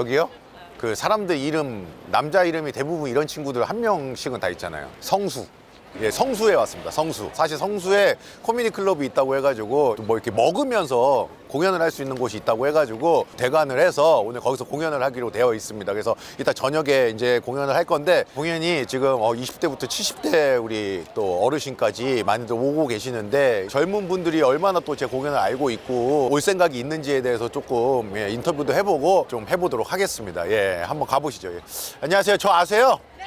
여기요? 그 사람들 이름, 남자 이름이 대부분 이런 친구들 한 명씩은 다 있잖아요. 성수. 예, 성수에 왔습니다. 성수. 사실 성수에 코미디 클럽이 있다고 해가지고 뭐 이렇게 먹으면서 공연을 할 수 있는 곳이 있다고 해가지고 대관을 해서 오늘 거기서 공연을 하기로 되어 있습니다. 그래서 이따 저녁에 이제 공연을 할 건데, 공연이 지금 20대부터 70대 우리 또 어르신까지 많이들 오고 계시는데, 젊은 분들이 얼마나 또 제 공연을 알고 있고 올 생각이 있는지에 대해서 조금 인터뷰도 해보고 좀 해보도록 하겠습니다. 예, 한번 가보시죠. 예. 안녕하세요. 저 아세요? 네.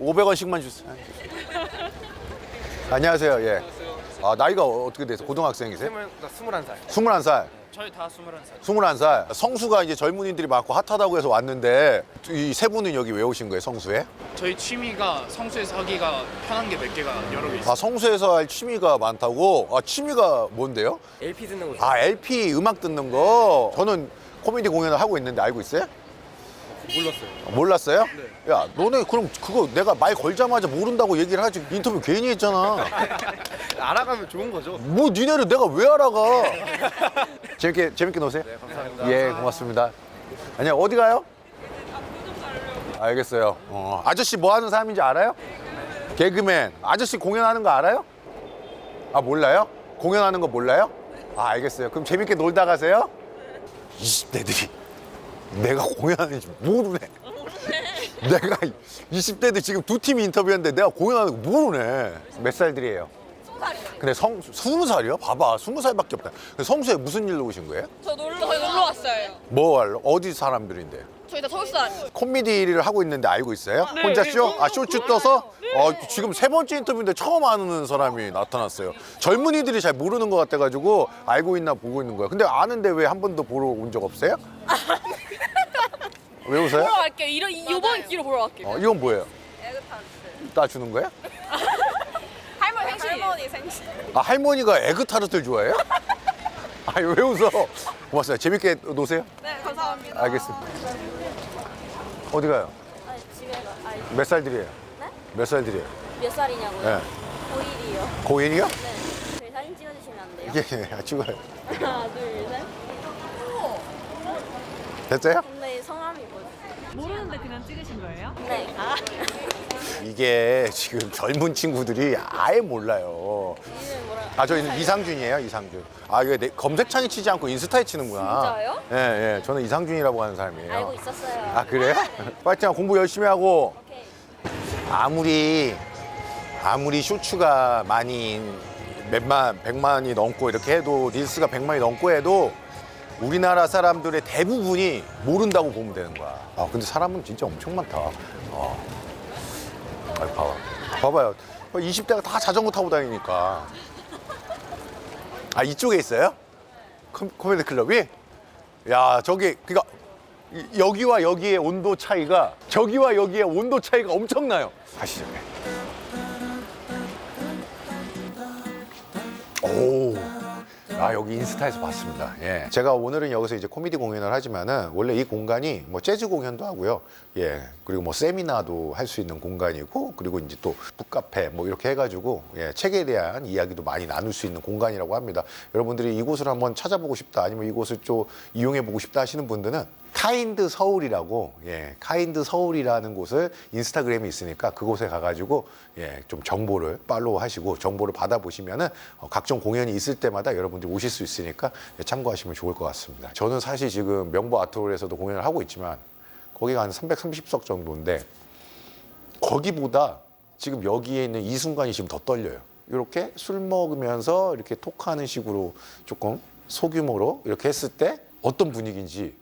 500원씩만 주세요. 안녕하세요. 예. 아, 나이가 어떻게 돼서 고등학생이세요? 나 21살. 21살. 저희 다 21살. 21살. 성수가 이제 젊은이들이 많고 핫하다고 해서 왔는데, 이 세 분은 여기 왜 오신 거예요, 성수에? 저희 취미가 성수에서 하기가 편한 게 몇 개가 여러 개 있어요. 아, 성수에서 할 취미가 많다고? 아, 취미가 뭔데요? LP 듣는 거. 아, LP 음악 듣는 거. 저는 코미디 공연을 하고 있는데 알고 있어요? 몰랐어요. 몰랐어요? 네. 야, 너네 그럼 그거 내가 말 걸자마자 모른다고 얘기를 하지. 인터뷰 괜히 했잖아. 알아가면 좋은 거죠. 뭐 니네를 내가 왜 알아가? 재밌게 노세요. 네, 감사합니다. 예, 고맙습니다. 아니야, 어디 가요? 알겠어요. 아저씨 뭐 하는 사람인지 알아요? 개그맨. 아저씨 공연하는 거 알아요? 아, 몰라요? 공연하는 거 몰라요? 아, 알겠어요. 그럼 재밌게 놀다 가세요. 20대들이 내가 공연하는지 모르네. 내가 20대들 지금 두 팀이 인터뷰했는데 내가 공연하는 거 모르네. 몇 살들이에요? 20살이요. 근데 20살이요? 봐봐, 20살밖에 없다. 근데 성수에 무슨 일로 오신 거예요? 저희 놀러 왔어요. 뭐 하러? 어디 사람들인데? 저희 다 서울 사람이에요. 코미디를 하고 있는데 알고 있어요? 네, 혼자 네, 쇼? 아, 쇼츠 떠서? 지금 세 번째 인터뷰인데 처음 아는 사람이 나타났어요. 젊은이들이 잘 모르는 것 같아가지고 알고 있나 보고 있는 거예요. 근데 아는데 왜 한 번도 보러 온 적 없어요? 왜 웃어요? 보러 갈게요. 이번 기로 보러 갈게요. 이건 뭐예요? 에그타르트. 따주는 거야? 할머니 생신. 아, 할머니가 에그타르트를 좋아해요? 아니, 왜 웃어? 고맙습니다. 재밌게 노세요. 네, 감사합니다. 알겠습니다. 어디 가요? 아니, 집에 가. 아니, 몇 살들이에요? 네? 몇 살들이에요? 몇 살이냐고요? 네. 고1이요. 고1이요? 네. 저희 사진 찍어주시면 안 돼요? 예, 찍어요. 하나, 둘, 셋. 됐어요? 근데 성함이 뭐지? 모르는데 그냥 찍으신 거예요? 네. 이게 지금 젊은 친구들이 아예 몰라요. 이름 뭐라? 아, 저 이상준이에요, 이상준. 아, 이거 검색창에 치지 않고 인스타에 치는구나. 진짜요? 예, 예. 저는 이상준이라고 하는 사람이에요. 알고 있었어요. 아, 그래요? 파이팅, 공부 열심히 하고. 오케이. 아무리 쇼츠가 많이 몇만, 100만이 넘고 이렇게 해도, 릴스가 100만이 넘고 해도 우리나라 사람들의 대부분이 모른다고 보면 되는 거야. 아, 근데 사람은 진짜 엄청 많다. 아이, 봐봐요. 20대가 다 자전거 타고 다니니까. 아, 이쪽에 있어요? 코미디 클럽이? 야, 그러니까 여기와 여기의 온도 차이가, 저기와 여기의 온도 차이가 엄청나요. 가시죠. 오. 아, 여기 인스타에서 봤습니다. 예. 제가 오늘은 여기서 이제 코미디 공연을 하지만은 원래 이 공간이 뭐 재즈 공연도 하고요. 예. 그리고 뭐 세미나도 할 수 있는 공간이고, 그리고 이제 또 북카페 뭐 이렇게 해가지고, 예, 책에 대한 이야기도 많이 나눌 수 있는 공간이라고 합니다. 여러분들이 이곳을 한번 찾아보고 싶다, 아니면 이곳을 좀 이용해보고 싶다 하시는 분들은 카인드 서울이라고, 예, 카인드 서울이라는 곳을 인스타그램에 있으니까 그곳에 가가지고, 예, 좀 정보를 팔로우 하시고 정보를 받아보시면은 각종 공연이 있을 때마다 여러분들이 오실 수 있으니까, 예, 참고하시면 좋을 것 같습니다. 저는 사실 지금 명보 아트홀에서도 공연을 하고 있지만 거기가 한 330석 정도인데 거기보다 지금 여기에 있는 이 순간이 지금 더 떨려요. 이렇게 술 먹으면서 이렇게 토크하는 식으로 조금 소규모로 이렇게 했을 때 어떤 분위기인지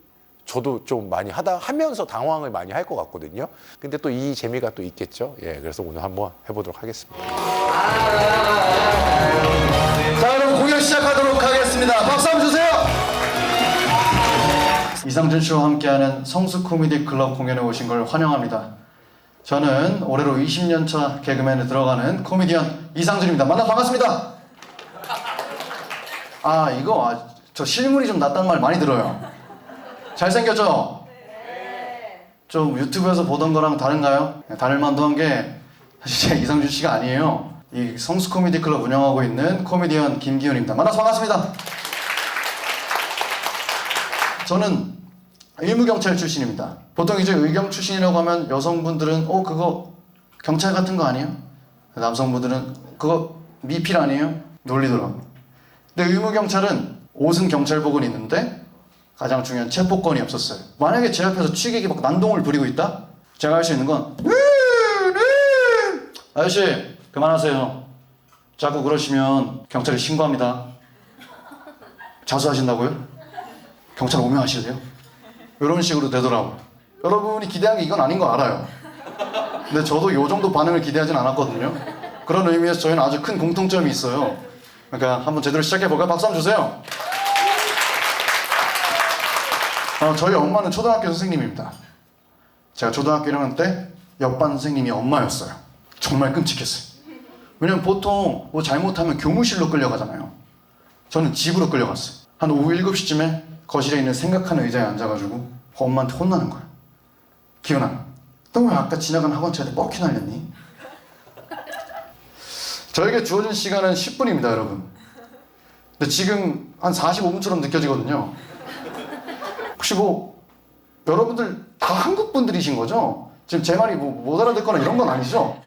저도 좀 많이 하면서 당황을 많이 할 것 같거든요. 근데 또 이 재미가 또 있겠죠. 예, 그래서 오늘 한번 해보도록 하겠습니다. 자, 여러분 공연 시작하도록 하겠습니다. 박수 한번 주세요. 이상준 씨와 함께하는 성수 코미디 클럽 공연에 오신 걸 환영합니다. 저는 올해로 20년 차 개그맨에 들어가는 코미디언 이상준입니다. 만나 반갑습니다. 저 실물이 좀 낫다는 말 많이 들어요. 잘생겼죠? 네. 좀 유튜브에서 보던 거랑 다른가요? 네, 다를 만도 한 게 사실 제가 이상준 씨가 아니에요. 이 성수 코미디 클럽 운영하고 있는 코미디언 김기훈입니다. 만나서 반갑습니다. 저는 의무경찰 출신입니다. 보통 이제 의경 출신이라고 하면 여성분들은 그거 경찰 같은 거 아니에요? 남성분들은 그거 미필 아니에요? 놀리더라고요. 근데 의무경찰은 옷은 경찰복은 있는데 가장 중요한 체포권이 없었어요. 만약에 제 앞에서 취객이 막 난동을 부리고 있다? 제가 할 수 있는 건 아저씨 그만하세요. 자꾸 그러시면 경찰에 신고합니다. 자수하신다고요? 경찰 오면 하실래요? 이런 식으로 되더라고요. 여러분이 기대한 게 이건 아닌 거 알아요. 근데 저도 이 정도 반응을 기대하진 않았거든요. 그런 의미에서 저희는 아주 큰 공통점이 있어요. 그러니까 한번 제대로 시작해볼까요? 박수 한번 주세요. 저희 엄마는 초등학교 선생님입니다. 제가 초등학교 1학년 때 옆반 선생님이 엄마였어요. 정말 끔찍했어요. 왜냐면 보통 뭐 잘못하면 교무실로 끌려가잖아요. 저는 집으로 끌려갔어요. 한 오후 7시쯤에 거실에 있는 생각하는 의자에 앉아가지고 엄마한테 혼나는 거예요. 기훈아, 너 왜 아까 지나간 학원차한테 뻑큐 날렸니? 저에게 주어진 시간은 10분입니다, 여러분. 근데 지금 한 45분처럼 느껴지거든요. 혹시 뭐 여러분들 다 한국 분들이신 거죠? 지금 제 말이 뭐 못 알아듣거나 이런 건 아니죠?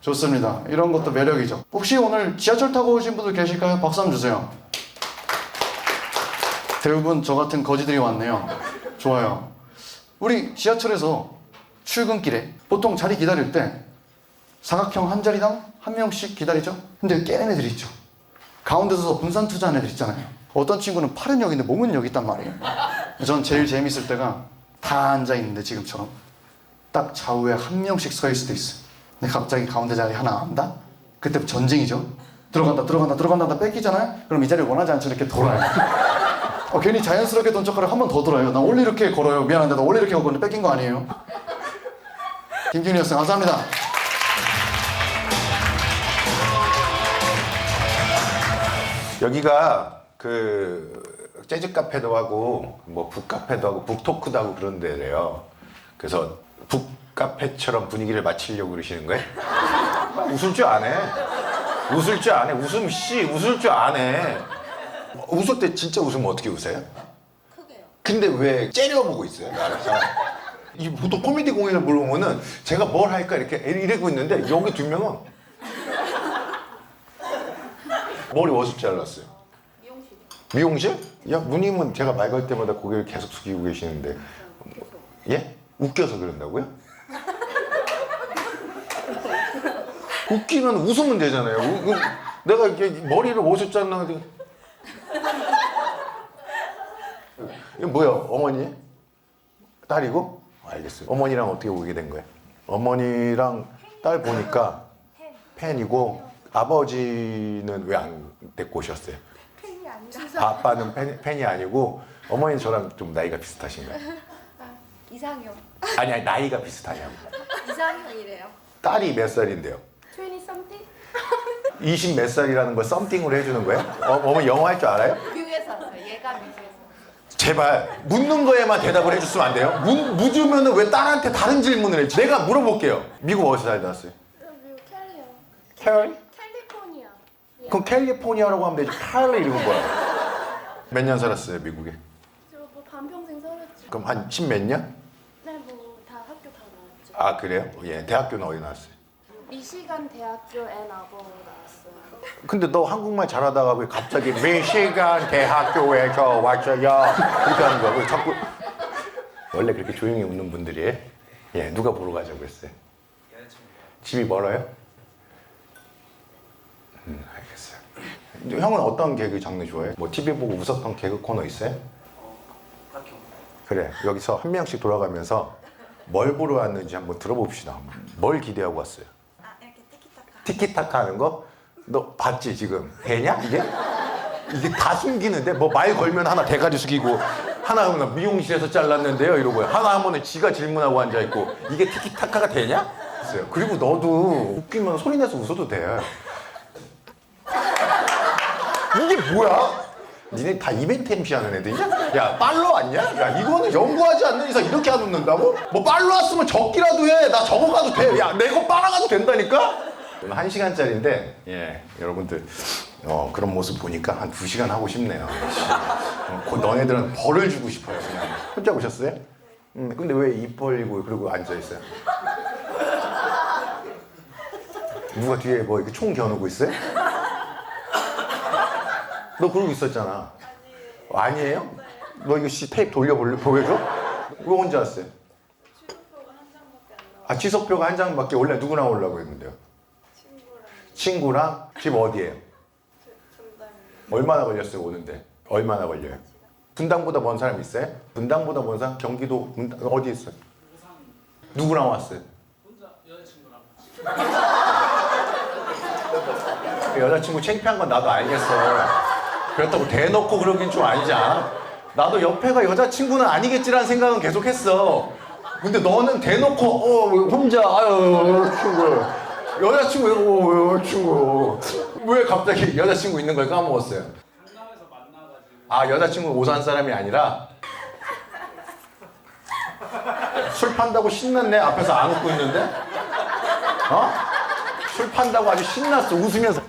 좋습니다. 이런 것도 매력이죠. 혹시 오늘 지하철 타고 오신 분들 계실까요? 박수 한번 주세요. 대부분 저 같은 거지들이 왔네요. 좋아요. 우리 지하철에서 출근길에 보통 자리 기다릴 때 사각형 한 자리당 한 명씩 기다리죠? 근데 깨는 애들 있죠. 가운데 서서 분산 투자하는 애들 있잖아요. 어떤 친구는 팔은 여기 있는데 몸은 여기 있단 말이에요. 전 제일 재밌을 때가 다 앉아있는데 지금처럼 딱 좌우에 한 명씩 서 있을 때 있어요. 근데 갑자기 가운데 자리 하나 안다? 그때 전쟁이죠. 들어간다 뺏기잖아요. 그럼 이 자리를 원하지 않죠. 이렇게 돌아요. 괜히 자연스럽게 돈 척하려 한 번 더 돌아요. 나 원래 이렇게 걸어요. 미안한데 나 원래 이렇게 걸었는데 뺏긴 거 아니에요. 김기훈이었어요. 감사합니다. 여기가 그 재즈 카페도 하고 뭐 북카페도 하고 북토크도 하고 그런 데래요. 그래서 북카페처럼 분위기를 맞추려고 그러시는 거예요? 웃을 줄 아네. 웃을 줄 아네. 웃을 줄 아네. 웃을 때 진짜 웃으면 어떻게 웃어요? 크게요. 근데 왜 째려보고 있어요? 이 보통 코미디 공연을 물어보면은 제가 뭘 할까 이렇게 이러고 있는데 여기 두 명은 머리 어디서 잘랐어요? 미용실? 야, 누님은 제가 말 걸 때마다 고개를 계속 숙이고 계시는데 예? 웃겨서 그런다고요? 웃기면 웃으면 되잖아요. 내가 이게 머리를 어디서 잘랐는데 이거 뭐야? 어머니? 딸이고? 알겠어요. 어머니랑 어떻게 오게 된 거예요? 어머니랑 딸 보니까 팬이고 아버지는 왜 안 데리고 오셨어요? 팬이 아니라 아빠는 팬이 아니고 어머니는 저랑 좀 나이가 비슷하신가요? 이상형. 아니 나이가 비슷하냐고. 이상형이래요. 딸이 몇 살인데요? 20 something? 20 몇 살이라는 걸 썸띵으로 해주는 거예요? 어머니 영어 할 줄 알아요? 미국에서 왔어요. 얘가 미국에서. 제발 묻는 거에만 대답을 해줬으면 안 돼요? 묻으면 왜 딸한테 다른 질문을 해? 내가 물어볼게요. 미국 어디서 살다 왔어요? 미국 캘리요. 캐리? 캘리포니아. 그럼 캘리포니아라고 하면 되지. 캐리 이름은 뭐야? 몇 년 살았어요 미국에? 저 뭐 반평생 살았죠. 그럼 한 10 몇 년? 네, 뭐 다 학교 다 나왔죠. 아 그래요? 예. 대학교는 어디 나왔어요? 미시간 대학교 앤아버 나왔어요. 근데 너 한국말 잘하다가 왜 갑자기 미시간 대학교에서 왔어요? 이렇게 하는 거야. 왜 자꾸 원래 그렇게 조용히 웃는 분들이에요? 예, 누가 보러 가자고 했어요? 집이 멀어요? 알겠어요. 형은 어떤 개그 장르 좋아해? 뭐 TV 보고 웃었던 개그 코너 있어요? 그래, 여기서 한 명씩 돌아가면서 뭘 보러 왔는지 한번 들어봅시다. 뭘 기대하고 왔어요? 이렇게 티키타카. 티키타카 하는 거? 너 봤지 지금? 되냐 이게? 이게 다 숨기는데 뭐 말 걸면 하나 대가리 숙이고 하나 하면 미용실에서 잘랐는데요 이러고 하나 하면은 지가 질문하고 앉아있고 이게 티키타카가 되냐? 그랬어요. 그리고 너도 웃기면 소리 내서 웃어도 돼. 이게 뭐야? 니네 다 이벤트 MC 하는 애들이냐? 야 빨로 왔냐? 야 이거는 연구하지 않는 이상 이렇게 안 웃는다고? 뭐 빨로 왔으면 적기라도 해. 나 적어가도 돼. 야 내 거 빨아가도 된다니까? 오늘 1시간짜리인데 예, 여러분들 그런 모습 보니까 한 2시간 하고 싶네요. 곧 너네들은 벌을 주고 싶어요. 그냥. 혼자 오셨어요? 근데 왜 입 벌리고 그러고 앉아있어요? 누가 뒤에 뭐 이렇게 총 겨누고 있어요? 너 그러고 있었잖아. 아니에요? 너 이거 테이프 보여줘? 왜 혼자 왔어요? 취소표가 한 장밖에 원래 누구랑 오려고 했는데요? 친구랑? 집 어디예요? 얼마나 걸렸어요 오는데? 얼마나 걸려요? 분당보다 먼 사람 있어요? 분당보다 먼 사람? 경기도 어디 있어요? 누구랑 왔어요? 여자친구 창피한 건 나도 알겠어. 그렇다고 대놓고 그러긴 좀 아니지 않아? 나도 옆에가 여자친구는 아니겠지라는 생각은 계속 했어. 근데 너는 대놓고 혼자 여자친구 왜 갑자기 여자친구 있는 걸 까먹었어요? 여자친구 오산 사람이 아니라 술 판다고 신났네. 앞에서 안 웃고 있는데? 술 판다고 아주 신났어. 웃으면서.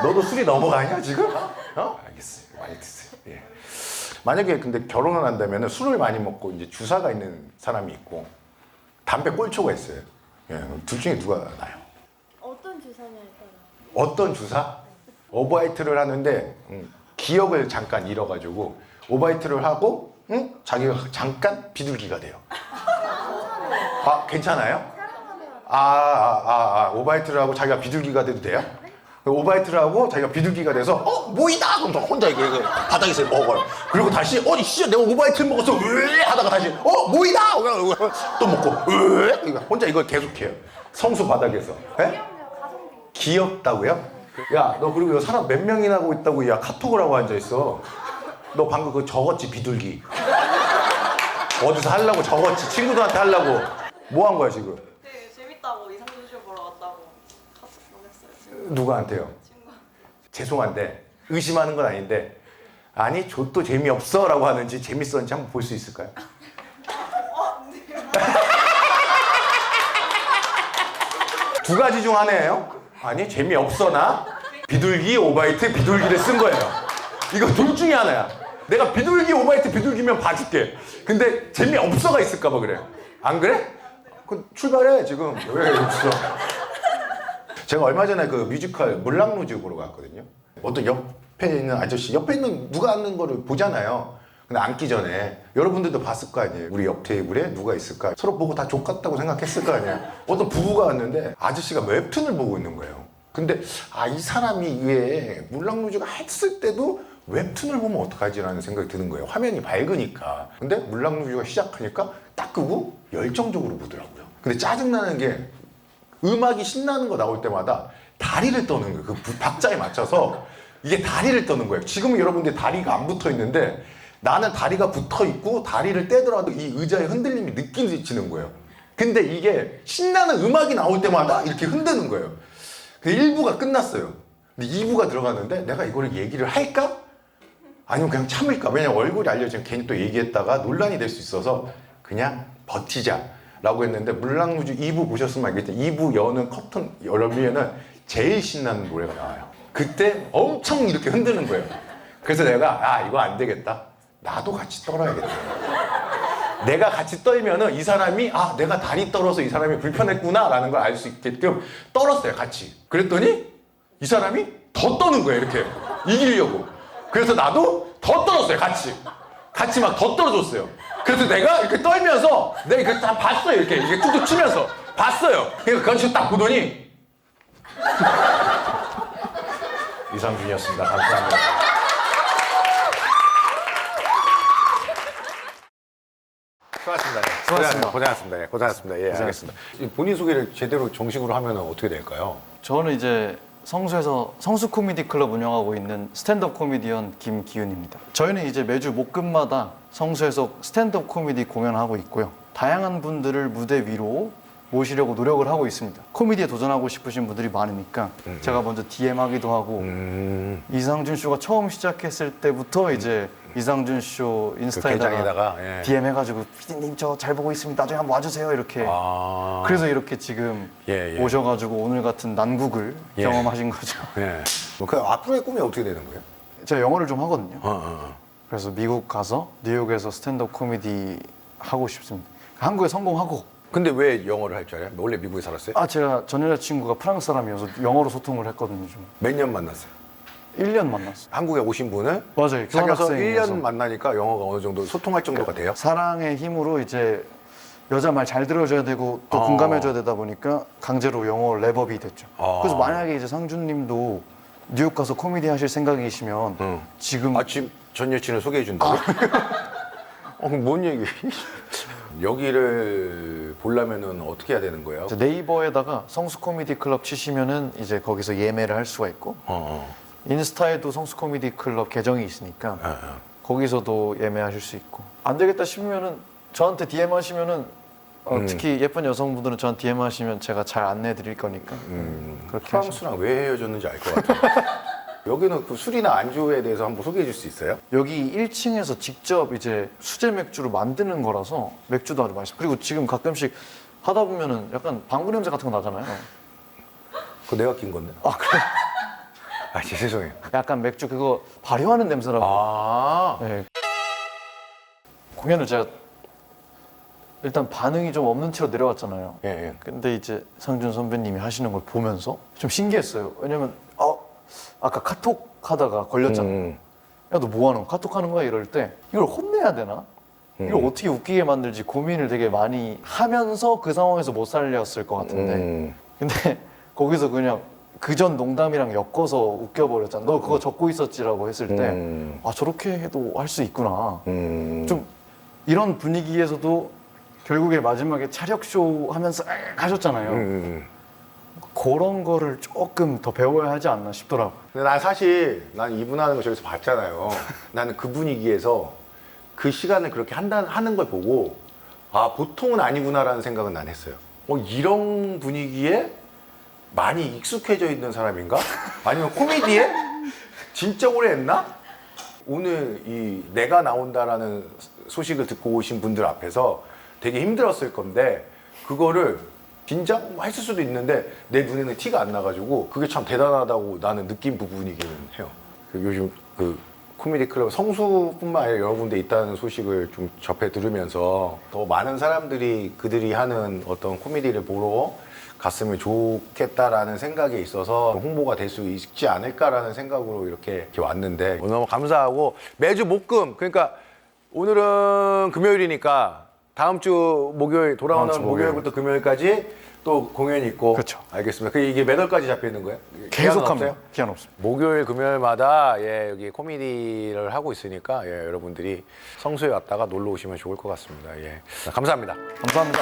너도 술이 넘어가냐 지금? 알겠어요. 많이 드세요. 예. 만약에 근데 결혼을 한다면 술을 많이 먹고 이제 주사가 있는 사람이 있고 담배 꼴초가 있어요. 예. 둘 중에 누가 나요? 어떤 주사냐에 따라. 어떤 주사? 오버하이트를 하는데 기억을 잠깐 잃어가지고 오버하이트를 하고 자기가 잠깐 비둘기가 돼요. 괜찮아요? 오버하이트를 하고 자기가 비둘기가 돼도 돼요? 오버하이트를 하고 자기가 비둘기가 돼서 모이다! 그럼 혼자 이게 바닥에서 먹어요. 그리고 다시 진짜 내가 오버하이트를 먹었어 하다가 다시 모이다! 또 먹고 혼자 이걸 계속해요. 성수 바닥에서. 에? 귀엽다고요? 야, 너 그리고 사람 몇 명이나 하고 있다고 야 카톡을 하고 앉아있어. 너 방금 그거 적었지 비둘기. 어디서 하려고 적었지. 친구들한테 하려고. 뭐 한 거야 지금? 되게 재밌다고 이상준 씨 보러 왔다고 카톡 보냈어요. 누구한테요? 죄송한데 의심하는 건 아닌데 아니 좆도 재미없어 라고 하는지 재밌었는지 한번 볼 수 있을까요? 두 가지 중 하나예요. 아니 재미없어 나 비둘기 오바이트 비둘기를 쓴 거예요. 이거 둘 중에 하나야. 내가 비둘기 오바이트 비둘기면 봐줄게. 근데 재미없어가 있을까 봐 그래. 안 그래? 그럼 출발해 지금. 왜 없어? 제가 얼마 전에 그 뮤지컬 물랑루즈 보러 갔거든요. 어떤 옆에 있는 아저씨, 옆에 있는 누가 앉는 거를 보잖아요. 근데 앉기 전에 여러분들도 봤을 거 아니에요. 우리 옆 테이블에 누가 있을까? 서로 보고 다 족같다고 생각했을 거 아니에요. 어떤 부부가 왔는데 아저씨가 웹툰을 보고 있는 거예요. 근데 이 사람이 왜 물랑루즈가 했을 때도 웹툰을 보면 어떡하지라는 생각이 드는 거예요. 화면이 밝으니까. 근데 물랑루즈가 시작하니까 딱 끄고 열정적으로 보더라고요. 근데 짜증나는 게 음악이 신나는 거 나올 때마다 다리를 떠는 거예요. 그 박자에 맞춰서 이게 다리를 떠는 거예요. 지금은 여러분들 다리가 안 붙어 있는데 나는 다리가 붙어 있고 다리를 떼더라도 이 의자의 흔들림이 느껴지는 거예요. 근데 이게 신나는 음악이 나올 때마다 이렇게 흔드는 거예요. 근데 1부가 끝났어요. 근데 2부가 들어갔는데 내가 이거를 얘기를 할까? 아니면 그냥 참을까? 왜냐면 얼굴이 알려지면 괜히 또 얘기했다가 논란이 될 수 있어서 그냥 버티자 라고 했는데 물랑루즈 2부 보셨으면 알겠죠. 2부 여는 커튼 열면은 제일 신나는 노래가 나와요. 그때 엄청 이렇게 흔드는 거예요. 그래서 내가 이거 안 되겠다. 나도 같이 떨어야겠다. 내가 같이 떨면은 이 사람이 내가 다리 떨어서 이 사람이 불편했구나 라는 걸 알 수 있게끔 떨었어요 같이. 그랬더니 이 사람이 더 떠는 거예요 이렇게 이기려고. 그래서 나도 더 떨었어요 같이 막 더 떨어졌어요. 그래서 내가 이렇게 떨면서 내가 이렇게 다 봤어요. 이렇게 툭툭 치면서 봤어요. 그러니까 그건 딱 보더니 이상준이었습니다. 감사합니다. 수고하셨습니다. 고생하셨습니다. 고생하셨습니다. 예, 알겠습니다. 본인 소개를 제대로 정식으로 하면 어떻게 될까요? 저는 이제 성수에서 성수 코미디 클럽 운영하고 있는 스탠드업 코미디언 김기훈입니다. 저희는 이제 매주 목금마다 성수에서 스탠드업 코미디 공연하고 있고요. 다양한 분들을 무대 위로 모시려고 노력을 하고 있습니다. 코미디에 도전하고 싶으신 분들이 많으니까 제가 먼저 DM 하기도 하고 이상준 쇼가 처음 시작했을 때부터 이제 이상준 쇼 인스타에다가 계정에다가, 예. DM 해가지고 PD님 저 잘 보고 있습니다. 나중에 한번 와주세요 이렇게. 그래서 이렇게 지금 예, 예. 오셔가지고 오늘 같은 난국을 예. 경험하신 거죠. 예. 그 앞으로의 꿈이 어떻게 되는 거예요? 제가 영어를 좀 하거든요. 어. 그래서 미국 가서 뉴욕에서 스탠드업 코미디 하고 싶습니다. 한국에 성공하고. 근데 왜 영어를 할 줄 알아요? 원래 미국에 살았어요? 제가 전 여자친구가 프랑스 사람이어서 영어로 소통을 했거든요. 좀. 몇 년 만났어요? 1년 만났어요. 한국에 오신 분은 맞아요. 사귀어서 교환학생이어서. 1년 만나니까 영어가 어느 정도 소통할 정도가 돼요? 사랑의 힘으로 이제 여자 말 잘 들어줘야 되고 또 공감해줘야 되다 보니까 강제로 영어 랩업이 됐죠. 그래서 만약에 이제 상준님도 뉴욕 가서 코미디 하실 생각이시면 지금 지금 전 여친을 소개해 준다고? 그럼 뭔 얘기? 여기를 보려면은 어떻게 해야 되는 거예요? 이제 네이버에다가 성수 코미디 클럽 치시면은 이제 거기서 예매를 할 수가 있고 인스타에도 성수 코미디 클럽 계정이 있으니까 거기서도 예매하실 수 있고 안 되겠다 싶으면은 저한테 DM 하시면은 특히 예쁜 여성분들은 저한테 DM 하시면 제가 잘 안내해 드릴 거니까 그렇게 하시면 프랑스랑 왜 헤어졌는지 알 것 같아요. 여기는 그 술이나 안주에 대해서 한번 소개해 줄 수 있어요? 여기 1층에서 직접 이제 수제 맥주를 만드는 거라서 맥주도 아주 맛있어요. 그리고 지금 가끔씩 하다 보면은 약간 방구 냄새 같은 거 나잖아요. 그거 내가 낀 건데. 그래? 죄송해요. 약간 맥주 그거 발효하는 냄새라고. 네. 공연을 제가 일단 반응이 좀 없는 채로 내려왔잖아요. 예. 근데 이제 상준 선배님이 하시는 걸 보면서 좀 신기했어요. 왜냐면 아까 카톡 하다가 걸렸잖아. 야, 너 뭐 하는 거야? 카톡 하는 거야? 이럴 때 이걸 혼내야 되나? 이걸 어떻게 웃기게 만들지 고민을 되게 많이 하면서 그 상황에서 못 살렸을 것 같은데 근데 거기서 그냥 그전 농담이랑 엮어서 웃겨버렸잖아. 너 그거 적고 있었지라고 했을 때 저렇게 해도 할 수 있구나. 좀 이런 분위기에서도 결국에 마지막에 차력쇼 하면서 가셨잖아요. 그런 거를 조금 더 배워야 하지 않나 싶더라고. 근데 난 사실 난 이분 하는 거 저기서 봤잖아요. 나는 그 분위기에서 그 시간을 그렇게 하는 걸 보고 보통은 아니구나라는 생각은 난 했어요. 이런 분위기에 많이 익숙해져 있는 사람인가? 아니면 코미디에 진짜 오래 했나? 오늘 이 내가 나온다라는 소식을 듣고 오신 분들 앞에서 되게 힘들었을 건데 그거를 긴장했을 수도 있는데 내 눈에는 티가 안 나가지고 그게 참 대단하다고 나는 느낀 부분이기는 해요. 요즘 그 코미디 클럽 성수뿐만 아니라 여러 군데 있다는 소식을 좀 접해 들으면서 더 많은 사람들이 그들이 하는 어떤 코미디를 보러 갔으면 좋겠다라는 생각에 있어서 홍보가 될 수 있지 않을까라는 생각으로 이렇게 왔는데 오늘 너무 감사하고 매주 목금 그러니까 오늘은 금요일이니까 다음 주 목요일 돌아오는 다음 주 목요일. 목요일부터 금요일까지 또 공연이 있고 그렇죠. 알겠습니다. 그 이게 몇 월까지 잡혀 있는 거예요? 계속 기한은 합니다. 없어요? 기한 없습니다. 목요일 금요일마다 여기 코미디를 하고 있으니까 여러분들이 성수에 왔다가 놀러 오시면 좋을 것 같습니다. 감사합니다. 감사합니다.